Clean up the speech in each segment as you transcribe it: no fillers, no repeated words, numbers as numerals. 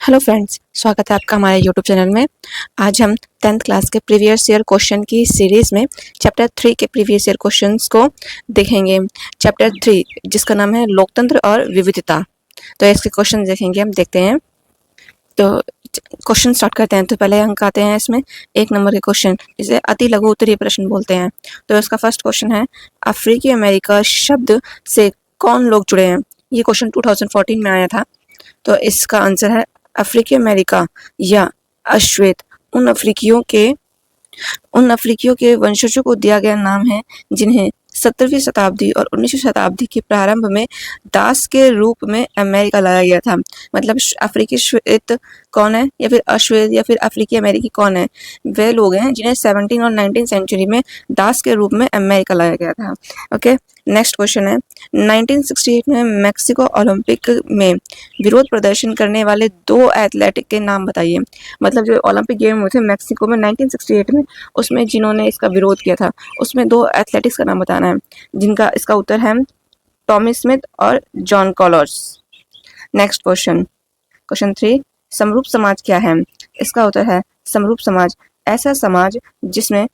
Hello friends, स्वागत है आपका हमारे यूट्यूब चैनल में। आज हम 10th क्लास के प्रीवियस ईयर क्वेश्चन की सीरीज़ में चैप्टर 3 के प्रीवियस ईयर क्वेश्चंस को देखेंगे। चैप्टर 3 जिसका नाम है लोकतंत्र और विविधता। तो इसके क्वेश्चन देखेंगे, हम देखते हैं। तो क्वेश्चन स्टार्ट करते हैं। तो पहले अंक आते हैं इसमें 1 नंबर के क्वेश्चन, जिसे अति लघु उत्तरीय प्रश्न बोलते हैं। तो इसका फर्स्ट क्वेश्चन है, अफ्रीकी अमेरिका शब्द से कौन लोग जुड़े हैं? ये क्वेश्चन 2014 में आया था। तो इसका आंसर है अफ्रीकी अमेरिका या अश्वेत उन अफ्रीकियों के वंशजों को दिया गया नाम है जिन्हें 17वीं शताब्दी और 19वीं शताब्दी के प्रारंभ में दास के रूप में अमेरिका लाया गया था। मतलब अफ्रीकी श्वेत कौन है या फिर अश्वेत या फिर अफ्रीकी अमेरिकी कौन है? वे लोग हैं जिन्हें 17 और 19 सेंचुरी में दास के रूप में अमेरिका लाया गया था। ओके, नेक्स्ट क्वेश्चन है, 1968 में मैक्सिको ओलंपिक में विरोध प्रदर्शन करने वाले 2 एथलेटिक के नाम बताइए। मतलब जो ओलंपिक गेम हुए थे मैक्सिको में 1968 में, उसमें जिन्होंने इसका विरोध किया था, उसमें 2 एथलेटिक्स का नाम बताना है, जिनका इसका उत्तर है टॉमी स्मिथ और John Carlos. Next question, question 3, समरूप समाज क्या है? इसका उत्तर है समरूप समाज ऐसा समाज जिसमें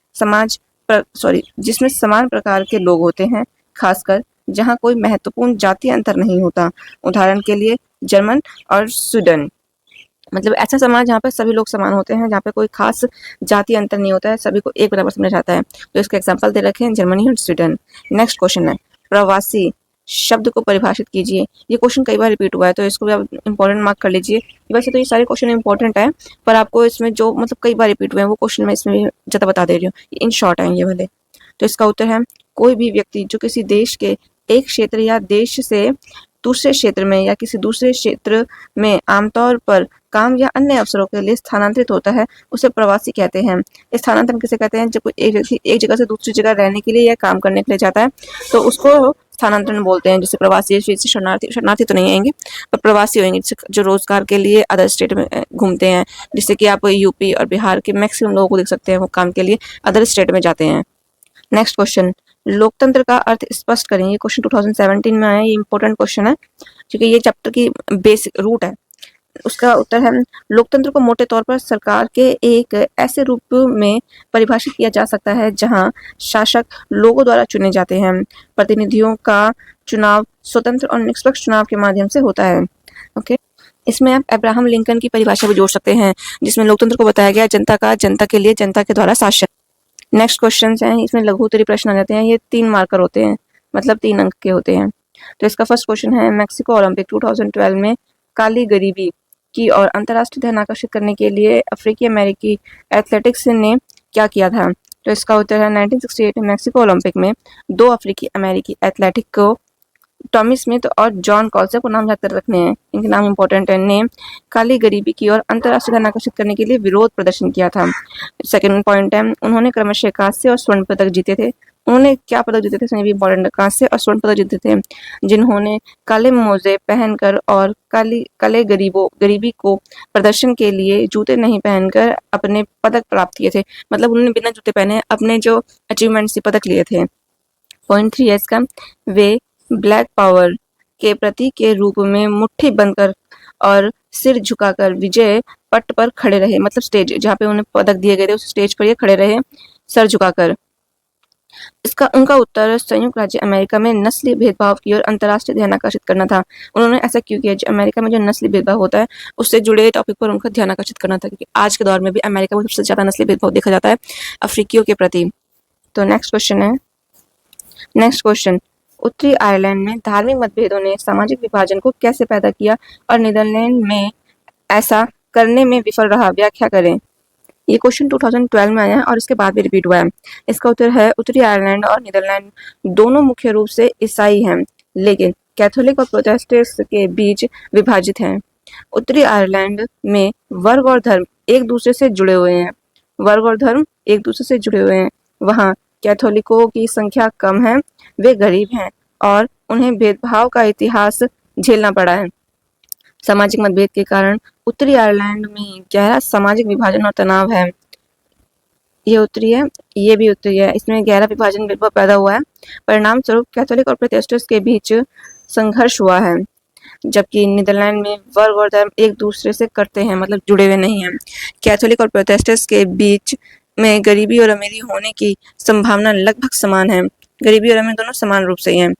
समान प्रकार के लोग होते हैं, खासकर जहां कोई महत्वपूर्ण जातीय अंतर नहीं होता। उदाहरण के लिए जर्मन और स्वीडन। मतलब ऐसा समाज जहाँ पे सभी लोग समान होते हैं, जहाँ पे कोई खास जातीय अंतर नहीं होता है, सभी को एक बराबर समझा जाता है। तो इसके एग्जांपल दे रखे हैं जर्मनी और स्वीडन। नेक्स्ट क्वेश्चन है, प्रवासी शब्द को परिभाषित कीजिए। ये क्वेश्चन कई बार रिपीट हुआ है, तो इसको भी आप इंपॉर्टेंट मार्क कर लीजिए। वैसे तो ये सारे क्वेश्चन इंपॉर्टेंट है, पर आपको इसमें जो मतलब कई बार रिपीट हुए हैं वो क्वेश्चन मैं इसमें ज़्यादा बता दे रही हूँ, इन शॉर्ट है ये वाले। तो इसका उत्तर है कोई भी व्यक्ति जो किसी देश के एक क्षेत्र या देश से दूसरे क्षेत्र में या किसी दूसरे क्षेत्र में आमतौर पर काम या अन्य अवसरों के लिए स्थानांतरित होता है, उसे प्रवासी कहते हैं। स्थानांतरण किसे कहते हैं? जब कोई एक व्यक्ति एक जगह से दूसरी जगह रहने के लिए या काम करने के लिए जाता है, तो उसको स्थानांतरण बोलते हैं। जैसे प्रवासी, जैसे शरणार्थी तो नहीं आएंगे, पर प्रवासी होंगे जो रोजगार के लिए अदर स्टेट में घूमते हैं। जिससे कि आप यूपी और बिहार के मैक्सिमम लोगों को देख सकते हैं, वो काम के लिए अदर स्टेट में जाते हैं। नेक्स्ट क्वेश्चन, लोकतंत्र का अर्थ स्पष्ट करें। ये क्वेश्चन 2017 में आया। ये इंपॉर्टेंट क्वेश्चन है क्योंकि ये चैप्टर की बेसिक रूट है। उसका उत्तर है लोकतंत्र को मोटे तौर पर सरकार के एक ऐसे रूप में परिभाषित किया जा सकता है जहां शासक लोगों द्वारा चुने जाते हैं। प्रतिनिधियों का चुनाव स्वतंत्र और निष्पक्ष चुनाव के माध्यम से होता है। ओके, इसमें आप अब्राहम लिंकन की परिभाषा भी जोड़ सकते हैं, जिसमें लोकतंत्र को बताया गया जनता के लिए, जनता के द्वारा शासन। नेक्स्ट क्वेश्चन हैं, इसमें लघु उत्तरीय प्रश्न आ जाते हैं। ये 3 मार्कर होते हैं, मतलब 3 अंक के होते हैं। तो इसका फर्स्ट क्वेश्चन है, मैक्सिको ओलंपिक 2012 में काली गरीबी की और अंतर्राष्ट्रीय ध्यान आकर्षित करने के लिए अफ्रीकी अमेरिकी एथलेटिक्स ने क्या किया था? तो इसका उत्तर है 1968 में मैक्सिको ओलंपिक में 2 अफ्रीकी अमेरिकी एथलेटिक को टॉमी स्मिथ और जॉन कॉल्से को नाम याद कर रखने हैं, इनके नाम इंपॉर्टेंट है। ने काली गरीबी की और अंतर्राष्ट्रीय ध्यान आकर्षित करने के लिए विरोध प्रदर्शन किया था। सेकंड पॉइंट है, उन्होंने क्रमशः कांस्य और स्वर्ण पदक जीते थे। उन्होंने क्या पदक जीते थे? इसमें भी इंपॉर्टेंट है, कांस्य और स्वर्ण पदक जीते थे। जिन्होंने काले मोजे पहनकर और काले गरीबी को प्रदर्शन के लिए जूते नहीं पहनकर अपने पदक प्राप्त किए थे। मतलब उन्होंने बिना जूते पहने अपने जो अचीवमेंट से पदक लिए थे। पॉइंट 3 है इसका, वे ब्लैक पावर के प्रतीक के रूप में मुट्ठी बंधकर और सिर झुकाकर विजय पट पर खड़े रहे। मतलब स्टेज जहाँ पे उन्हें पदक दिए गए थे उस स्टेज पर ये खड़े रहे सर झुकाकर। इसका उनका उत्तर संयुक्त राज्य अमेरिका में नस्लीय भेदभाव की और अंतर्राष्ट्रीय ध्यान आकर्षित करना था। उन्होंने ऐसा क्यों किया? जो अमेरिका में जो नस्लीय भेदभाव होता है उससे जुड़े टॉपिक पर उनका ध्यान आकर्षित करना था, क्योंकि आज के दौर में भी अमेरिका में सबसे ज्यादा नस्लीय भेदभाव देखा जाता है अफ्रीकियों के प्रति। तो नेक्स्ट क्वेश्चन है, नेक्स्ट क्वेश्चन, उत्तरी आयरलैंड में धार्मिक मतभेदों ने सामाजिक विभाजन को कैसे पैदा किया और नीदरलैंड में ऐसा करने में विफल रहा? व्याख्या करें। ये क्वेश्चन 2012 में आया है और इसके बाद भी रिपीट हुआ है। इसका उत्तर है उत्तरी आयरलैंड और नीदरलैंड दोनों मुख्य रूप से ईसाई हैं, लेकिन कैथोलिक और प्रोटेस्टेंट्स के बीच विभाजित हैं। उत्तरी आयरलैंड में वर्ग और धर्म एक दूसरे से जुड़े हुए हैं। वहाँ कैथोलिकों की संख्या कम है, वे गरीब हैं और उन्हें भेदभाव का इतिहास झेलना पड़ा है। सामाजिक मतभेद के कारण उत्तरी आयरलैंड में गहरा सामाजिक विभाजन और तनाव है। ये उत्तरी है, ये भी उत्तरी है, इसमें गहरा विभाजन भेदभाव पैदा हुआ है। परिणाम स्वरूप कैथोलिक और प्रोटेस्टेंट्स के बीच संघर्ष हुआ है। जबकि नीदरलैंड में वर्ग और धर्म एक दूसरे से करते हैं, मतलब जुड़े हुए नहीं हैं। कैथोलिक और प्रोटेस्टेंट्स के बीच में गरीबी और अमीरी होने की संभावना लगभग समान है। गरीबी और अमीर दोनों समान रूप से ही हैं।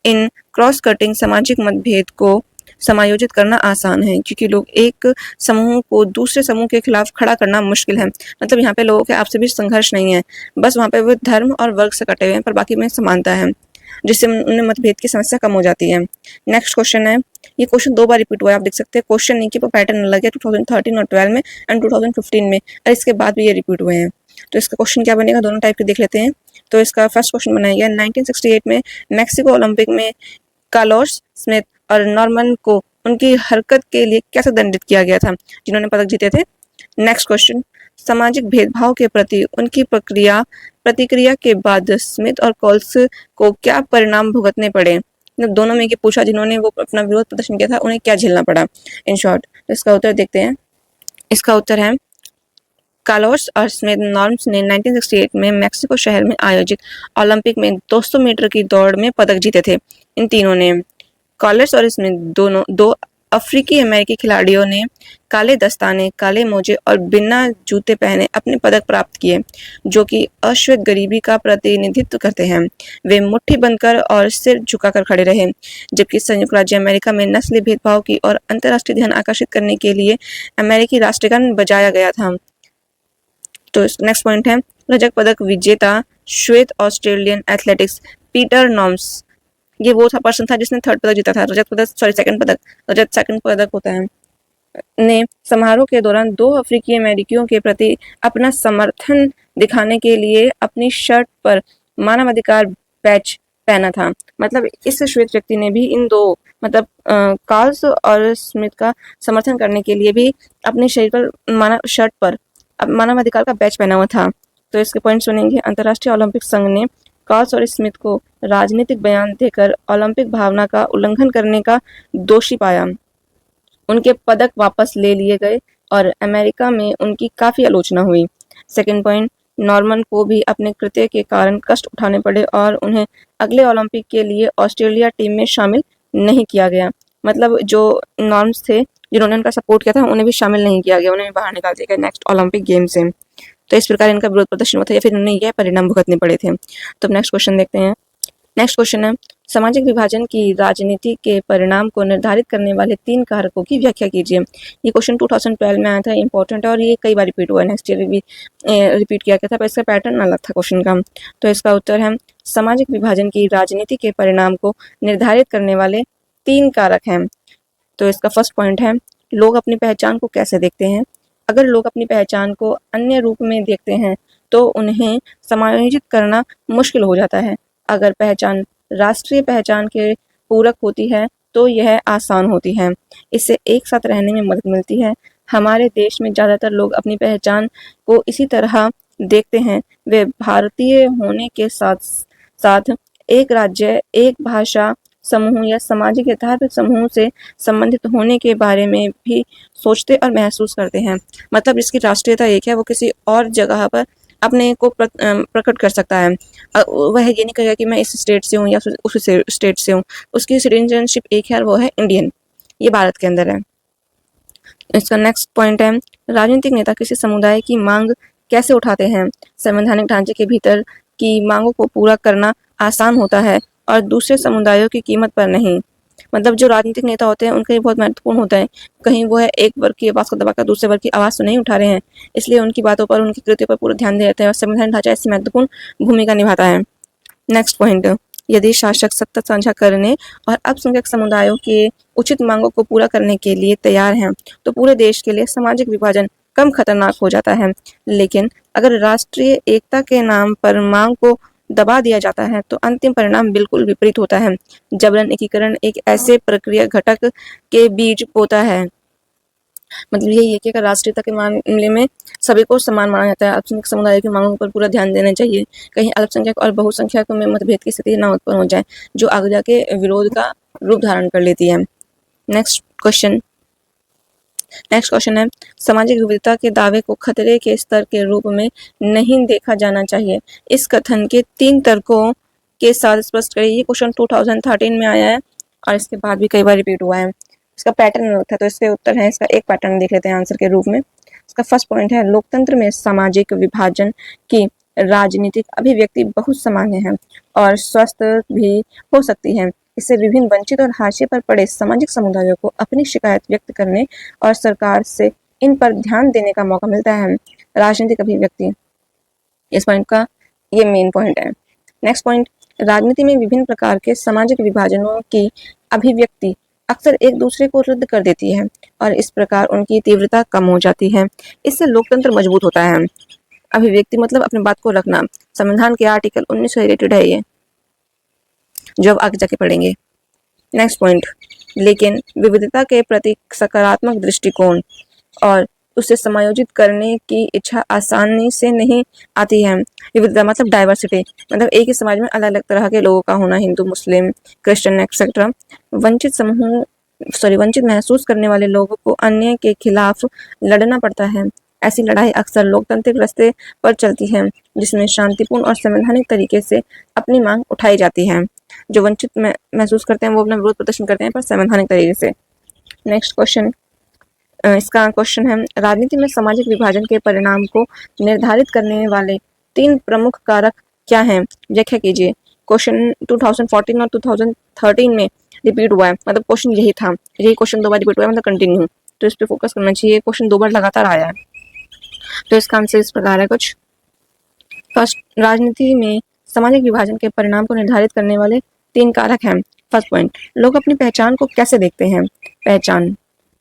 इन क्रॉस कटिंग सामाजिक मतभेद को समायोजित करना आसान है, क्योंकि लोग एक समूह को दूसरे समूह के खिलाफ खड़ा करना मुश्किल है। मतलब यहाँ पे लोगों के आपसी बीच संघर्ष नहीं है, बस वहाँ पे वो धर्म और वर्ग से कटे हुए हैं, पर बाकी में समानता है, जिससे उन्हें मतभेद की समस्या कम हो जाती है। नेक्स्ट क्वेश्चन है, ये क्वेश्चन 2 बार रिपीट हुआ है, आप देख सकते हैं। क्वेश्चन नहीं कि पैटर्न अलग है 2013 और 12 में एंड 2015 में, और इसके बाद भी ये रिपीट हुए हैं। तो इसका क्वेश्चन क्या बनेगा, दोनों टाइप के देख लेते हैं। तो इसका फर्स्ट क्वेश्चन बनाया गया 1968 में मैक्सिको ओलंपिक में कार्लोस स्मिथ और नॉर्मन को उनकी हरकत के लिए कैसे दंडित किया गया था, जिन्होंने पदक जीते थे। नेक्स्ट क्वेश्चन, सामाजिक भेदभाव के प्रति उनकी प्रतिक्रिया के बाद स्मिथ और कॉल्स को क्या परिणाम भुगतने पड़े। मतलब दोनों में पूछा, जिन्होंने वो अपना विरोध प्रदर्शन किया था उन्हें क्या झेलना पड़ा इन शॉर्ट। तो इसका उत्तर देखते हैं। इसका उत्तर है कार्लोस और स्मिथ नॉर्म्स ने 1968 में मैक्सिको शहर में आयोजित ओलंपिक में 200 मीटर की दौड़ में पदक जीते थे। इन तीनों ने, कार्लोस और स्मिथ दोनों, दो अफ्रीकी अमेरिकी खिलाड़ियों ने काले दस्ताने, काले मोजे और बिना जूते पहने अपने पदक प्राप्त किए, जो कि अश्वेत गरीबी का प्रतिनिधित्व करते हैं। वे मुट्ठी बंधकर और सिर झुकाकर खड़े रहे, जबकि संयुक्त राज्य अमेरिका में नस्ली भेदभाव की और अंतर्राष्ट्रीय ध्यान आकर्षित करने के लिए अमेरिकी राष्ट्रगान बजाया गया था। तो नेक्स्ट पॉइंट है, रजत पदक विजेता श्वेत ऑस्ट्रेलियन एथलेटिक्स पीटर नॉर्म्स, ये वो था पर्सन था जिसने 3rd पदक जीता था, सेकंड पदक, रजत सेकंड पदक होता है, ने समारोह के दौरान 2 अफ्रीकी अमेरिकियों के प्रति अपना समर्थन दिखाने के लिए अपनी शर्ट पर मानवाधिकार बैच पहना था। मतलब इस श्वेत व्यक्ति ने भी इन 2, मतलब कार्ल्स और स्मिथ का समर्थन करने के लिए भी अपने शरीर पर शर्ट पर मानवाधिकार का बैच पहना हुआ था। तो इसके पॉइंट सुनेंगे। अंतर्राष्ट्रीय ओलंपिक संघ ने कार्ल्स और स्मिथ को राजनीतिक बयान देकर ओलंपिक भावना का उल्लंघन करने का दोषी पाया। उनके पदक वापस ले लिए गए और अमेरिका में उनकी काफ़ी आलोचना हुई। सेकंड पॉइंट, नॉर्मन को भी अपने कृत्य के कारण कष्ट उठाने पड़े और उन्हें अगले ओलंपिक के लिए ऑस्ट्रेलिया टीम में शामिल नहीं किया गया। मतलब जो नॉर्म्स थे, जिन्होंने उनका सपोर्ट किया था, उन्हें भी शामिल नहीं किया गया, उन्हें बाहर निकाल दिया गया नेक्स्ट ओलंपिक गेम से। तो इस प्रकार इनका विरोध प्रदर्शन हुआ था या फिर उन्हें यह परिणाम भुगतने पड़े थे। तो नेक्स्ट क्वेश्चन देखते हैं। नेक्स्ट क्वेश्चन है, सामाजिक विभाजन की राजनीति के परिणाम को निर्धारित करने वाले 3 कारकों की व्याख्या कीजिए। ये क्वेश्चन 2012 में आया था, इंपॉर्टेंट है और ये कई बार रिपीट हुआ है, नेक्स्ट ईयर भी रिपीट किया गया था, पर इसका पैटर्न अलग था क्वेश्चन का। तो इसका उत्तर है, सामाजिक विभाजन की राजनीति के परिणाम को निर्धारित करने वाले 3 कारक हैं। तो इसका फर्स्ट पॉइंट है, लोग अपनी पहचान को कैसे देखते हैं। अगर लोग अपनी पहचान को अन्य रूप में देखते हैं तो उन्हें समायोजित करना मुश्किल हो जाता है। अगर पहचान राष्ट्रीय पहचान के पूरक होती है तो यह आसान होती है। इससे एक साथ रहने में मदद मिलती है। हमारे देश में ज़्यादातर लोग अपनी पहचान को इसी तरह देखते हैं। वे भारतीय होने के साथ साथ एक राज्य, एक भाषा समूह या सामाजिक या धार्मिक समूह से संबंधित होने के बारे में भी सोचते और महसूस करते हैं। मतलब जिसकी राष्ट्रीयता एक है, वो किसी और जगह पर अपने को प्रकट कर सकता है। वह ये नहीं कहेगा कि मैं इस स्टेट से हूँ या उस स्टेट से हूँ, उसकी सिटीजनशिप एक है और वो है इंडियन, ये भारत के अंदर है। इसका नेक्स्ट पॉइंट है, राजनीतिक नेता किसी समुदाय की मांग कैसे उठाते हैं। संवैधानिक ढांचे के भीतर की मांगों को पूरा करना आसान होता है और दूसरे समुदायों की कीमत पर नहीं। मतलब जो राजनीतिक नेता होते हैं उनका ये बहुत महत्वपूर्ण होता है, कहीं वो है एक वर्ग की आवाज़ को दबाकर दूसरे वर्ग की आवाज़ तो नहीं उठा रहे हैं, इसलिए उनकी बातों पर, उनकी कृत्यों पर पूरा ध्यान देते हैं और संविधान ढांचा ऐसी महत्वपूर्ण भूमिका निभाता है। नेक्स्ट पॉइंट, यदि शासक सत्ता साझा करने और अल्पसंख्यक समुदायों के उचित मांगों को पूरा करने के लिए तैयार हैं तो पूरे देश के लिए सामाजिक विभाजन कम खतरनाक हो जाता है। लेकिन अगर राष्ट्रीय एकता के नाम पर मांग को दबा दिया जाता है तो अंतिम परिणाम बिल्कुल विपरीत होता है। जबरन एकीकरण एक ऐसे प्रक्रिया घटक के बीज बोता है। मतलब यही है कि अगर राष्ट्रीयता के मामले में सभी को समान माना जाता है, अल्पसंख्यक समुदाय की मांगों पर पूरा ध्यान देना चाहिए, कहीं अल्पसंख्यक और बहुसंख्यक में मतभेद की स्थिति न उत्पन्न हो जाए जो आगे जाके विरोध का रूप धारण कर लेती है। नेक्स्ट क्वेश्चन है, सामाजिक विविधता के दावे को खतरे के स्तर के रूप में नहीं देखा जाना चाहिए। इस कथन के 3 तर्कों के साथ स्पष्ट करिए। ये क्वेश्चन 2013 में आया है और इसके बाद भी कई बार रिपीट हुआ है। इसका पैटर्न होता है, तो इसके उत्तर है, इसका एक पैटर्न देख लेते हैं आंसर के रूप में। इसका फर्स्ट पॉइंट है, लोकतंत्र में सामाजिक विभाजन की राजनीतिक अभिव्यक्ति बहुत सामान्य है और स्वस्थ भी हो सकती है। इससे विभिन्न वंचित और हाशिए पर पड़े सामाजिक समुदायों को अपनी शिकायत व्यक्त करने और सरकार से इन पर ध्यान देने का मौका मिलता है। राजनीतिक अभिव्यक्ति, इस पॉइंट का ये मेन पॉइंट है। नेक्स्ट पॉइंट, राजनीति में विभिन्न प्रकार के सामाजिक विभाजनों की अभिव्यक्ति अक्सर एक दूसरे को रद्द कर देती है और इस प्रकार उनकी तीव्रता कम हो जाती है। इससे लोकतंत्र मजबूत होता है। अभिव्यक्ति मतलब अपनी बात को रखना। संविधान के आर्टिकल 19 से रिलेटेड है ये, जो अब आगे जाके पढ़ेंगे। नेक्स्ट पॉइंट, लेकिन विविधता के प्रति सकारात्मक दृष्टिकोण और उसे समायोजित करने की इच्छा आसानी से नहीं आती है। विविधता मतलब डाइवर्सिटी, मतलब एक ही समाज में अलग अलग तरह के लोगों का होना, हिंदू, मुस्लिम, क्रिश्चियन एक्सेट्रा। वंचित महसूस करने वाले लोगों को अन्य के खिलाफ लड़ना पड़ता है। ऐसी लड़ाई अक्सर लोकतांत्रिक रास्ते पर चलती है, जिसमें शांतिपूर्ण और संवैधानिक तरीके से अपनी मांग उठाई जाती है। जो वंचित महसूस करते हैं वो अपना विरोध प्रदर्शन करते हैं, पर संवैधानिक तरीके से। नेक्स्ट क्वेश्चन, इसका क्वेश्चन है, राजनीति में सामाजिक विभाजन के परिणाम को निर्धारित करने वाले 3 प्रमुख कारक क्या हैं? व्याख्या कीजिए। क्वेश्चन 2014 और 2013 में रिपीट हुआ है, मतलब क्वेश्चन यही था, यही क्वेश्चन 2 बार रिपीट हुआ है, मतलब कंटिन्यू। तो इस पे फोकस करना चाहिए। क्वेश्चन 2 बार लगातार आया है। तो इसका आंसर इस प्रकार है कुछ। फर्स्ट, राजनीति में सामाजिक विभाजन के परिणाम को निर्धारित करने वाले 3 कारक हैं। फर्स्ट पॉइंट, लोग अपनी पहचान को कैसे देखते हैं? पहचान,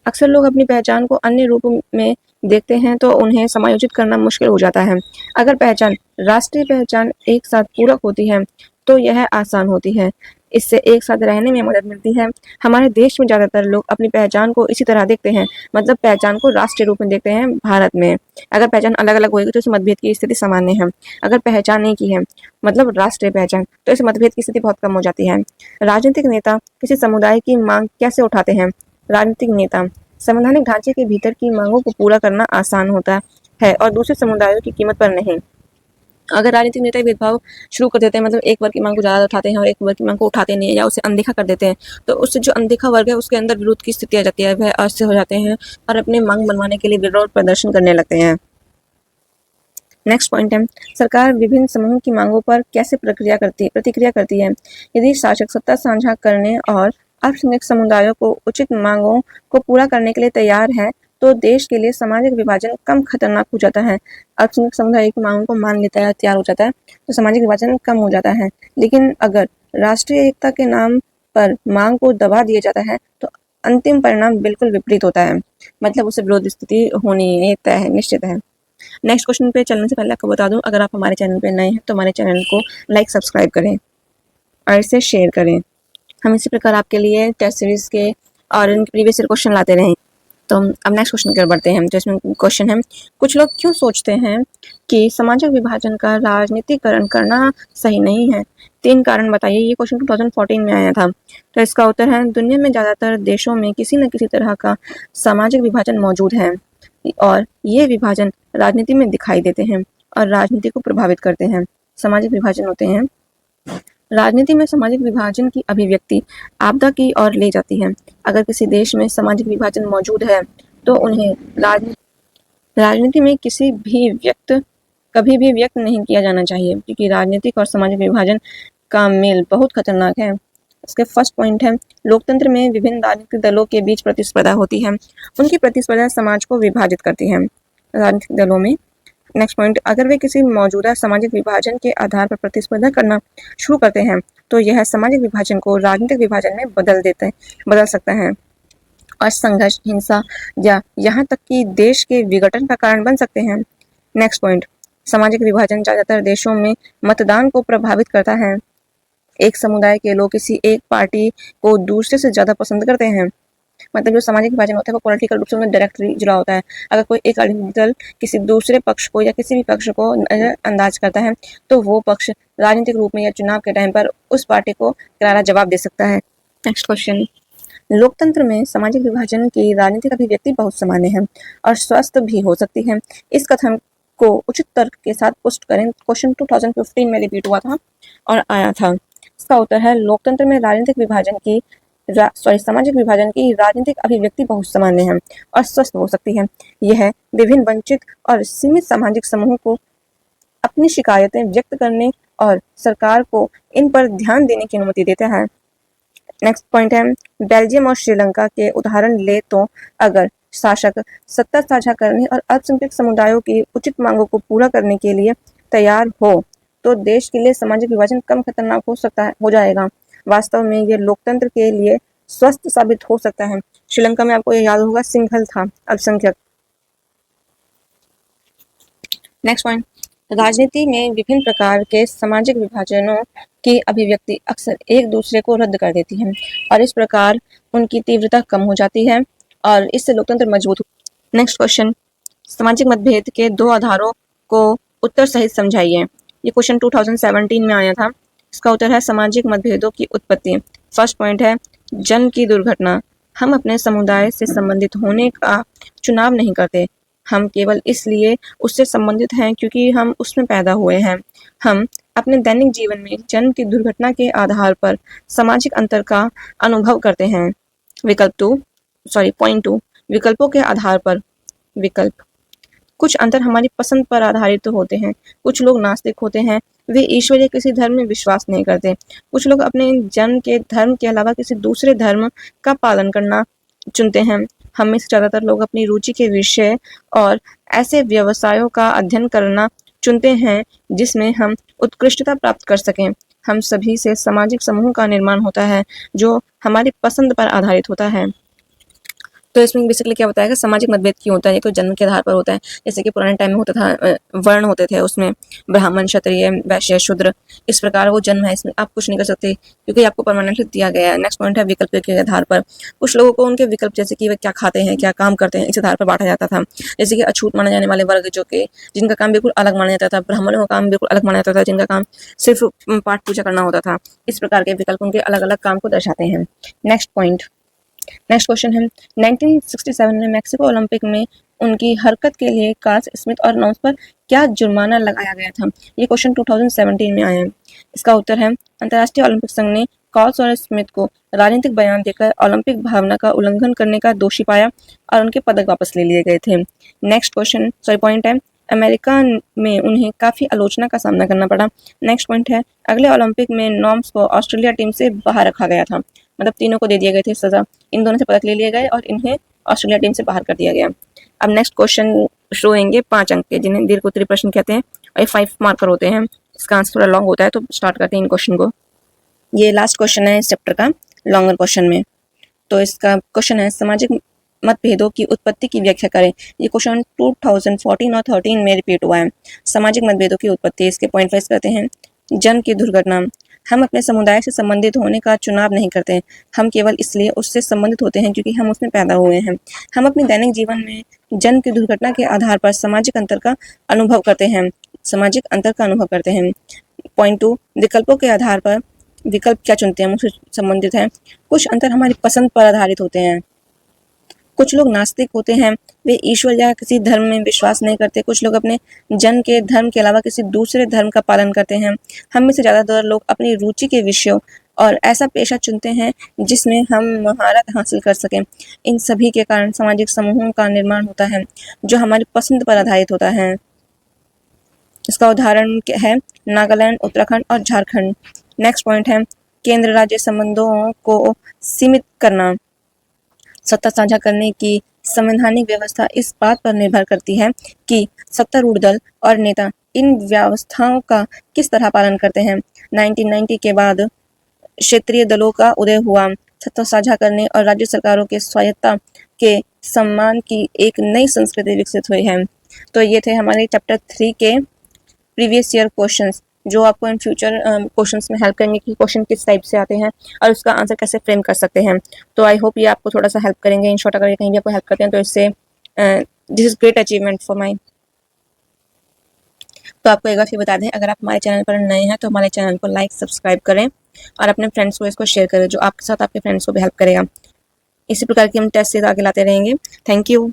अक्सर लोग अपनी पहचान को अन्य रूप में देखते हैं तो उन्हें समायोजित करना मुश्किल हो जाता है। अगर पहचान राष्ट्रीय पहचान एक साथ पूरक होती है तो यह आसान होती है। इससे एक साथ रहने में मदद मिलती है। हमारे देश में ज़्यादातर लोग अपनी पहचान को इसी तरह देखते हैं, मतलब पहचान को राष्ट्रीय रूप में देखते हैं। भारत में अगर पहचान अलग अलग होगी तो इस मतभेद की स्थिति सामान्य है। अगर पहचान एक ही है, मतलब राष्ट्रीय पहचान, तो इस मतभेद की स्थिति बहुत कम हो जाती है। राजनीतिक नेता किसी समुदाय की मांग कैसे उठाते हैं? राजनीतिक नेता, संवैधानिक ढांचे के भीतर की मांगों को पूरा करना आसान होता है और दूसरे समुदायों की कीमत पर नहीं। अगर राजनीतिक नेता भेदभाव शुरू कर देते हैं, मतलब एक वर्ग की मांग को ज़्यादा उठाते हैं और एक वर्ग की मांग को उठाते नहीं है या उसे अनदेखा कर देते हैं, तो उससे जो अनदेखा वर्ग है उसके अंदर विरोध की स्थिति आ जाती है, वह अस्थिर हो जाते हैं और अपनी मांग बनवाने के लिए विरोध प्रदर्शन करने लगते हैं। नेक्स्ट पॉइंट है, सरकार विभिन्न समूहों की मांगों पर कैसे प्रतिक्रिया करती है? यदि शासक सत्ता साझा करने और अल्पसंख्यक समुदायों को उचित मांगों को पूरा करने के लिए तैयार है तो देश के लिए सामाजिक विभाजन कम खतरनाक हो जाता है। अल्पसंख्यक समुदाय की मांगों को मान लेता है, तैयार हो जाता है, तो सामाजिक विभाजन कम हो जाता है। लेकिन अगर राष्ट्रीय एकता के नाम पर मांग को दबा दिया जाता है तो अंतिम परिणाम बिल्कुल विपरीत होता है, मतलब उसे विरोध स्थिति होनी तय है, निश्चित है। नेक्स्ट क्वेश्चन पे चलने से पहले आपको बता दूं, अगर आप हमारे चैनल पे नए हैं तो हमारे चैनल को लाइक सब्सक्राइब करें और इसे शेयर करें। हम इसी प्रकार आपके लिए टेस्ट सीरीज के और इनके प्रीवियस ईयर क्वेश्चन लाते रहें। तो अब नेक्स्ट क्वेश्चन की ओर बढ़ते हैं। तो इसमें क्वेश्चन है, कुछ लोग क्यों सोचते हैं कि सामाजिक विभाजन का राजनीतिकरण करना सही नहीं है? 3 कारण बताइए। ये क्वेश्चन 2014 में आया था। तो इसका उत्तर है, दुनिया में ज़्यादातर देशों में किसी न किसी तरह का सामाजिक विभाजन मौजूद है और ये विभाजन राजनीति में दिखाई देते हैं और राजनीति को प्रभावित करते हैं। सामाजिक विभाजन होते हैं। राजनीति में सामाजिक विभाजन की अभिव्यक्ति आपदा की ओर ले जाती है। अगर किसी देश में सामाजिक विभाजन मौजूद है तो उन्हें राजनीति में कभी भी व्यक्त नहीं किया जाना चाहिए, क्योंकि राजनीतिक और सामाजिक विभाजन का मेल बहुत खतरनाक है। इसके फर्स्ट पॉइंट है, लोकतंत्र में विभिन्न राजनीतिक दलों के बीच प्रतिस्पर्धा होती है। उनकी प्रतिस्पर्धा समाज को विभाजित करती है। राजनीतिक दलों में नेक्स्ट पॉइंट, अगर वे किसी मौजूदा सामाजिक विभाजन के आधार पर प्रतिस्पर्धा करना शुरू करते हैं तो यह सामाजिक विभाजन को राजनीतिक विभाजन में बदल सकता है और संघर्ष, हिंसा या यहाँ तक कि देश के विघटन का कारण बन सकते हैं। नेक्स्ट पॉइंट, सामाजिक विभाजन ज़्यादातर देशों में मतदान को प्रभावित करता है। एक समुदाय के लोग किसी एक पार्टी को दूसरे से ज़्यादा पसंद करते हैं, मतलब जो सामाजिक विभाजन होता है वो पॉलिटिकल रूप से उनमें डायरेक्टली जुड़ा होता है। अगर कोई एक राजनीतिक दल किसी दूसरे पक्ष को या किसी भी पक्ष को नजरअंदाज करता है तो वो पक्ष राजनीतिक रूप में या चुनाव के टाइम पर उस पार्टी को करारा जवाब दे सकता है। नेक्स्ट क्वेश्चन, लोकतंत्र में सामाजिक विभाजन की राजनीतिक अभिव्यक्ति बहुत सामान्य है और स्वस्थ भी हो सकती है। इस कथन को उचित तर्क के साथ पुष्ट करें। क्वेश्चन 2015 में रिपीट हुआ था और आया था। इसका उत्तर है, लोकतंत्र में राजनीतिक विभाजन की सामाजिक विभाजन की राजनीतिक अभिव्यक्ति बहुत सामान्य है और स्वस्थ हो सकती है। यह विभिन्न वंचित और सीमित सामाजिक समूहों को अपनी शिकायतें व्यक्त करने और सरकार को इन पर ध्यान देने की अनुमति देता है। नेक्स्ट पॉइंट है, बेल्जियम और श्रीलंका के उदाहरण ले तो अगर शासक सत्ता साझा करने और अल्पसंख्यक समुदायों की उचित मांगों को पूरा करने के लिए तैयार हो तो देश के लिए सामाजिक विभाजन कम खतरनाक हो जाएगा। वास्तव में ये लोकतंत्र के लिए स्वस्थ साबित हो सकता है। श्रीलंका में आपको ये याद होगा सिंघल था, अल्पसंख्यक। नेक्स्ट पॉइंट, राजनीति में विभिन्न प्रकार के सामाजिक विभाजनों की अभिव्यक्ति अक्सर एक दूसरे को रद्द कर देती है और इस प्रकार उनकी तीव्रता कम हो जाती है और इससे लोकतंत्र मजबूत हो। नेक्स्ट क्वेश्चन, सामाजिक मतभेद के दो आधारों को उत्तर सहित समझाइए। ये क्वेश्चन 2017 में आया था। इसका उत्तर है सामाजिक मतभेदों की उत्पत्ति। फर्स्ट पॉइंट है जन्म की दुर्घटना। हम अपने समुदाय से संबंधित होने का चुनाव नहीं करते, हम केवल इसलिए उससे संबंधित हैं क्योंकि हम उसमें पैदा हुए हैं। हम अपने दैनिक जीवन में जन्म की दुर्घटना के आधार पर सामाजिक अंतर का अनुभव करते हैं। पॉइंट 2, विकल्पों के आधार पर विकल्प। कुछ अंतर हमारी पसंद पर आधारित तो होते हैं। कुछ लोग नास्तिक होते हैं, वे ईश्वर या किसी धर्म में विश्वास नहीं करते। कुछ लोग अपने जन्म के धर्म के अलावा किसी दूसरे धर्म का पालन करना चुनते हैं। हम में से ज़्यादातर लोग अपनी रुचि के विषय और ऐसे व्यवसायों का अध्ययन करना चुनते हैं जिसमें हम उत्कृष्टता प्राप्त कर सकें। हम सभी से सामाजिक समूह का निर्माण होता है जो हमारी पसंद पर आधारित होता है। तो इसमें बेसिकली क्या बताया कि सामाजिक मतभेद क्यों होता है, ये तो जन्म के आधार पर होता है। जैसे कि पुराने टाइम में होता था, वर्ण होते थे, उसमें ब्राह्मण, क्षत्रिय, वैश्य, शूद्र, इस प्रकार वो जन्म है, इसमें आप कुछ नहीं कर सकते क्योंकि आपको परमानेंटली दिया गया है। नेक्स्ट पॉइंट है विकल्प के आधार पर। कुछ लोगों को उनके विकल्प जैसे कि वे क्या खाते हैं, क्या काम करते हैं, इस आधार पर बांटा जाता था। जैसे कि अछूत माने जाने वाले वर्ग जिनका काम बिल्कुल अलग माना जाता था, ब्राह्मणों का काम बिल्कुल अलग माना जाता था, जिनका काम सिर्फ पाठ पूजा करना होता था। इस प्रकार के विकल्प उनके अलग अलग काम को दर्शाते हैं। नेक्स्ट क्वेश्चन है 1967 में मैक्सिको ओलंपिक में उनकी हरकत के लिए कार्ल स्मिथ और नॉर्स पर क्या जुर्माना लगाया गया था। ये क्वेश्चन 2017 में आया है। इसका उत्तर है अंतर्राष्ट्रीय ओलंपिक संघ ने कार्ल और स्मिथ को राजनीतिक बयान देकर ओलंपिक भावना का उल्लंघन करने का दोषी पाया और उनके पदक वापस ले लिए गए थे। पॉइंट है अमेरिका में उन्हें काफी आलोचना का सामना करना पड़ा। नेक्स्ट पॉइंट है अगले ओलंपिक में नॉर्म्स को ऑस्ट्रेलिया टीम से बाहर रखा गया था, मतलब तीनों को दे दिए गए थे सजा। इन दोनों से पदक ले लिए गए और इन्हें ऑस्ट्रेलिया टीम से बाहर कर दिया गया। अब नेक्स्ट क्वेश्चन शुरू होंगे 5 अंक के, जिन्हें दीर्घ उत्तरीय प्रश्न कहते हैं और ये 5 मार्कर होते हैं। इसका आंसर थोड़ा लॉन्ग होता है, तो स्टार्ट करते हैं इन क्वेश्चन को। ये लास्ट क्वेश्चन है इस चैप्टर का लॉन्गर क्वेश्चन में। तो इसका क्वेश्चन है सामाजिक मतभेदों की उत्पत्ति की व्याख्या करें। ये क्वेश्चन 2014 और 13 में रिपीट हुआ है। सामाजिक मतभेदों की उत्पत्ति, इसके पॉइंट वाइज करते हैं। जन्म की दुर्घटना। हम अपने समुदाय से संबंधित होने का चुनाव नहीं करते, हम केवल इसलिए उससे संबंधित होते हैं क्योंकि हम उसमें पैदा हुए हैं। हम अपने दैनिक जीवन में जन्म की दुर्घटना के आधार पर सामाजिक अंतर का अनुभव करते हैं। पॉइंट 2, विकल्पों के आधार पर विकल्प क्या चुनते हैं, मुझसे संबंधित है। कुछ अंतर हमारी पसंद पर आधारित होते हैं। कुछ लोग नास्तिक होते हैं, वे ईश्वर या किसी धर्म में विश्वास नहीं करते। कुछ लोग अपने जन्म के धर्म के अलावा किसी दूसरे धर्म का पालन करते हैं। हम में से ज़्यादातर लोग अपनी रुचि के विषयों और ऐसा पेशा चुनते हैं जिसमें हम महारत हासिल कर सकें। इन सभी के कारण सामाजिक समूहों का निर्माण होता है जो हमारी पसंद पर आधारित होता है। इसका उदाहरण है नागालैंड, उत्तराखंड और झारखंड। नेक्स्ट पॉइंट है केंद्र राज्य संबंधों को सीमित करना। सत्ता साझा करने की संवैधानिक व्यवस्था इस बात पर निर्भर करती है कि सत्तारूढ़ दल और नेता इन व्यवस्थाओं का किस तरह पालन करते हैं। 1990 के बाद क्षेत्रीय दलों का उदय हुआ। सत्ता साझा करने और राज्य सरकारों के स्वायत्ता के सम्मान की एक नई संस्कृति विकसित हुई है। तो ये थे हमारे चैप्टर 3 के प्रीवियस ईयर क्वेश्चंस, जो आपको इन फ्यूचर क्वेश्चंस में हेल्प करेंगे कि क्वेश्चन किस टाइप से आते हैं और उसका आंसर कैसे फ्रेम कर सकते हैं। तो आई होप ये आपको थोड़ा सा हेल्प करेंगे। इन शॉर्ट अगर ये कहीं भी आपको हेल्प करते हैं तो इससे this is great achievement for my. तो आपको एक बार फिर बता दें, अगर आप हमारे चैनल पर नए हैं तो हमारे चैनल को लाइक सब्सक्राइब करें और अपने फ्रेंड्स को इसको शेयर करें, जो आपके साथ आपके फ्रेंड्स को भी हेल्प करेगा। इसी प्रकार की हम टेस्ट से आगे लाते रहेंगे। Thank you.